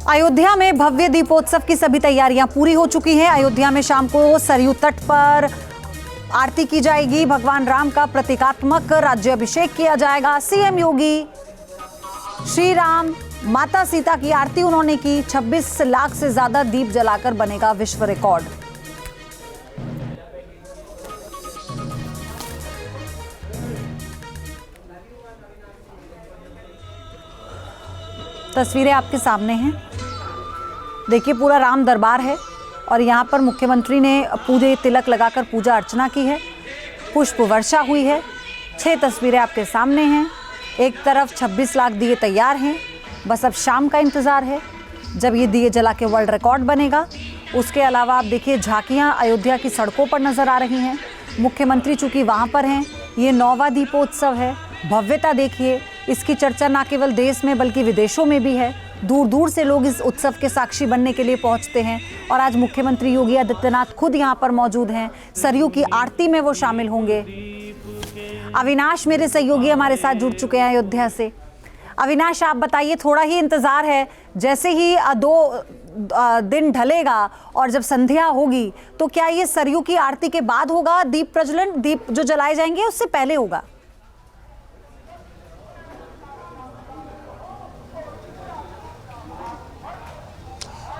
अयोध्या में भव्य दीपोत्सव की सभी तैयारियां पूरी हो चुकी हैं। अयोध्या में शाम को सरयू तट पर आरती की जाएगी। भगवान राम का प्रतीकात्मक राज्याभिषेक किया जाएगा। सीएम योगी श्री राम माता सीता की आरती उन्होंने की। 26 लाख से ज्यादा दीप जलाकर बनेगा विश्व रिकॉर्ड। तस्वीरें आपके सामने हैं। देखिए, पूरा राम दरबार है और यहाँ पर मुख्यमंत्री ने पूरे तिलक लगाकर पूजा अर्चना की है। पुष्प वर्षा हुई है। 6 तस्वीरें आपके सामने हैं। एक तरफ 26 लाख दिए तैयार हैं। बस अब शाम का इंतजार है जब ये दिए जला के वर्ल्ड रिकॉर्ड बनेगा। उसके अलावा आप देखिए, झांकियाँ अयोध्या की सड़कों पर नजर आ रही हैं। मुख्यमंत्री चूंकि वहाँ पर हैं, ये 9वां दीपोत्सव है। भव्यता देखिए, इसकी चर्चा न केवल देश में बल्कि विदेशों में भी है। दूर दूर से लोग इस उत्सव के साक्षी बनने के लिए पहुंचते हैं और आज मुख्यमंत्री योगी आदित्यनाथ खुद यहां पर मौजूद हैं। सरयू की आरती में वो शामिल होंगे। अविनाश मेरे सहयोगी हमारे साथ जुड़ चुके हैं अयोध्या से। अविनाश, आप बताइए, थोड़ा ही इंतजार है, जैसे ही 2 दिन ढलेगा और जब संध्या होगी तो क्या ये सरयू की आरती के बाद होगा दीप प्रज्वलन? दीप जो जलाए जाएंगे उससे पहले होगा?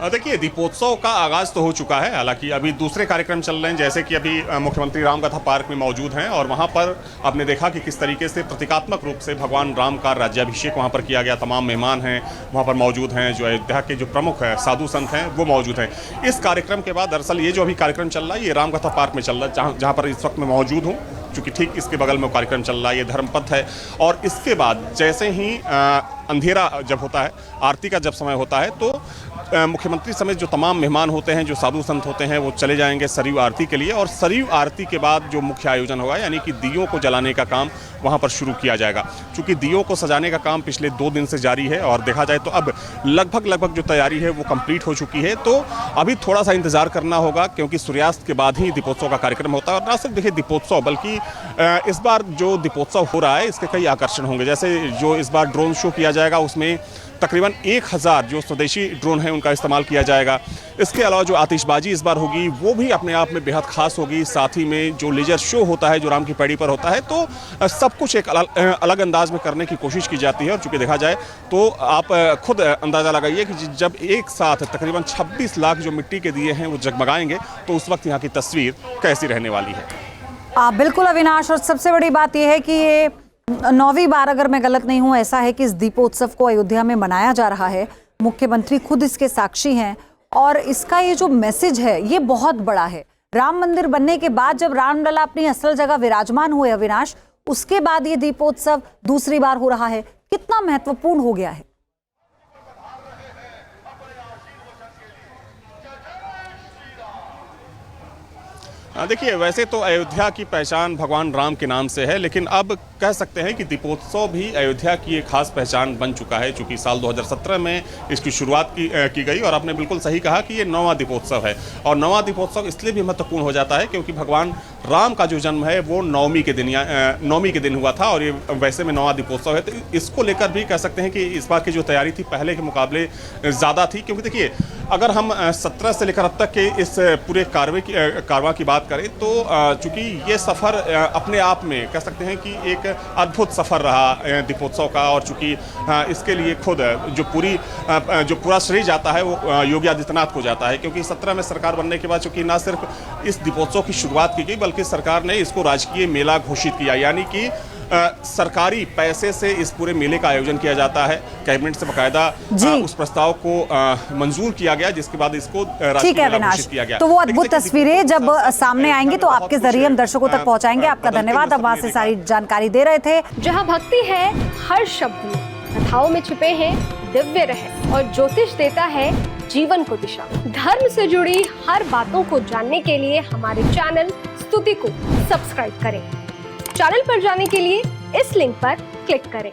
देखिए, दीपोत्सव का आगाज तो हो चुका है। हालांकि अभी दूसरे कार्यक्रम चल रहे हैं, जैसे कि अभी मुख्यमंत्री रामकथा पार्क में मौजूद हैं और वहां पर आपने देखा कि किस तरीके से प्रतीकात्मक रूप से भगवान राम का राज्याभिषेक वहां पर किया गया। तमाम मेहमान हैं वहां पर मौजूद हैं, जो अयोध्या के जो प्रमुख है साधु संत हैं वो मौजूद हैं। इस कार्यक्रम के बाद दरअसल ये जो अभी कार्यक्रम चल रहा है ये रामकथा पार्क में चल रहा है, जहाँ पर इस वक्त मैं मौजूद हूँ, चूँकि ठीक इसके बगल में कार्यक्रम चल रहा है। ये धर्मपथ है और इसके बाद जैसे ही अंधेरा जब होता है, आरती का जब समय होता है, तो मुख्यमंत्री समेत जो तमाम मेहमान होते हैं, जो साधु संत होते हैं, वो चले जाएंगे सरयू आरती के लिए। और सरयू आरती के बाद जो मुख्य आयोजन होगा, यानी कि दियों को जलाने का काम वहां पर शुरू किया जाएगा। चूंकि दियों को सजाने का काम पिछले 2 दिन से जारी है और देखा जाए तो अब लगभग जो तैयारी है वो कंप्लीट हो चुकी है। तो अभी थोड़ा सा इंतजार करना होगा, क्योंकि सूर्यास्त के बाद ही दीपोत्सव का कार्यक्रम होता है। और ना सिर्फ देखिए दीपोत्सव, बल्कि इस बार जो दीपोत्सव हो रहा है इसके कई आकर्षण होंगे। जैसे जो इस बार ड्रोन शो किया जाएगा उसमें तकरीबन 1000 जो स्वदेशी ड्रोन हैं उनका इस्तेमाल किया जाएगा। इसके अलावा जो आतिशबाजी इस बार होगी वो भी अपने आप में बेहद खास होगी। साथ ही में जो लेजर शो होता है जो राम की पैड़ी पर होता है, तो सब कुछ एक अलग अंदाज में करने की कोशिश की जाती है। और चूँकि देखा जाए तो आप खुद अंदाज़ा लगाइए कि जब एक साथ तकरीबन 26 लाख जो मिट्टी के दिए हैं वो जगमगाएंगे तो उस वक्त यहाँ की तस्वीर कैसी रहने वाली है। बिल्कुल अविनाश, और सबसे बड़ी बात यह है कि ये 9वीं बार, अगर मैं गलत नहीं हूं, ऐसा है कि इस दीपोत्सव को अयोध्या में मनाया जा रहा है। मुख्यमंत्री खुद इसके साक्षी हैं और इसका ये जो मैसेज है ये बहुत बड़ा है। राम मंदिर बनने के बाद जब रामलला अपनी असल जगह विराजमान हुए अविनाश, उसके बाद ये दीपोत्सव दूसरी बार हो रहा है। कितना महत्वपूर्ण हो गया है? देखिए, वैसे तो अयोध्या की पहचान भगवान राम के नाम से है, लेकिन अब कह सकते हैं कि दीपोत्सव भी अयोध्या की एक खास पहचान बन चुका है। चूँकि साल 2017 में इसकी शुरुआत की गई और आपने बिल्कुल सही कहा कि ये 9वां दीपोत्सव है। और 9वां दीपोत्सव इसलिए भी महत्वपूर्ण हो जाता है क्योंकि भगवान राम का जो जन्म है वो नवमी के दिन हुआ था और ये वैसे में 9वां दीपोत्सव है। तो इसको लेकर भी कह सकते हैं कि इस बार की जो तैयारी थी पहले के मुकाबले ज़्यादा थी। क्योंकि देखिए, अगर हम 17 से लेकर अब तक के इस पूरे कारवां की बात करें तो चूँकि ये सफ़र अपने आप में कह सकते हैं कि एक अद्भुत सफ़र रहा दीपोत्सव का। और चूँकि इसके लिए खुद जो पूरा श्रेय जाता है वो योगी आदित्यनाथ को जाता है, क्योंकि 17 में सरकार बनने के बाद चूँकि ना सिर्फ इस दीपोत्सव की शुरुआत की गई बल्कि सरकार ने इसको राजकीय मेला घोषित किया। यानी कि सरकारी पैसे से इस पूरे मेले का आयोजन किया जाता है। कैबिनेट से बाकायदा उस प्रस्ताव को मंजूर किया गया, जिसके बाद इसको राजकीय मेला घोषित किया गया। तो वो अद्भुत तस्वीरें जब सामने आएंगी तो आपके जरिए हम दर्शकों तक पहुंचाएंगे। आपका धन्यवाद, आप वहां से सारी जानकारी दे रहे थे। जहां भक्ति है हर शब्द में, कथाओं में छिपे हैं दिव्य रहस्य और ज्योतिष देता है जीवन को दिशा। धर्म से जुड़ी हर बातों को जानने के लिए हमारे चैनल स्तुति को सब्सक्राइब करें। चैनल पर जाने के लिए इस लिंक पर क्लिक करें।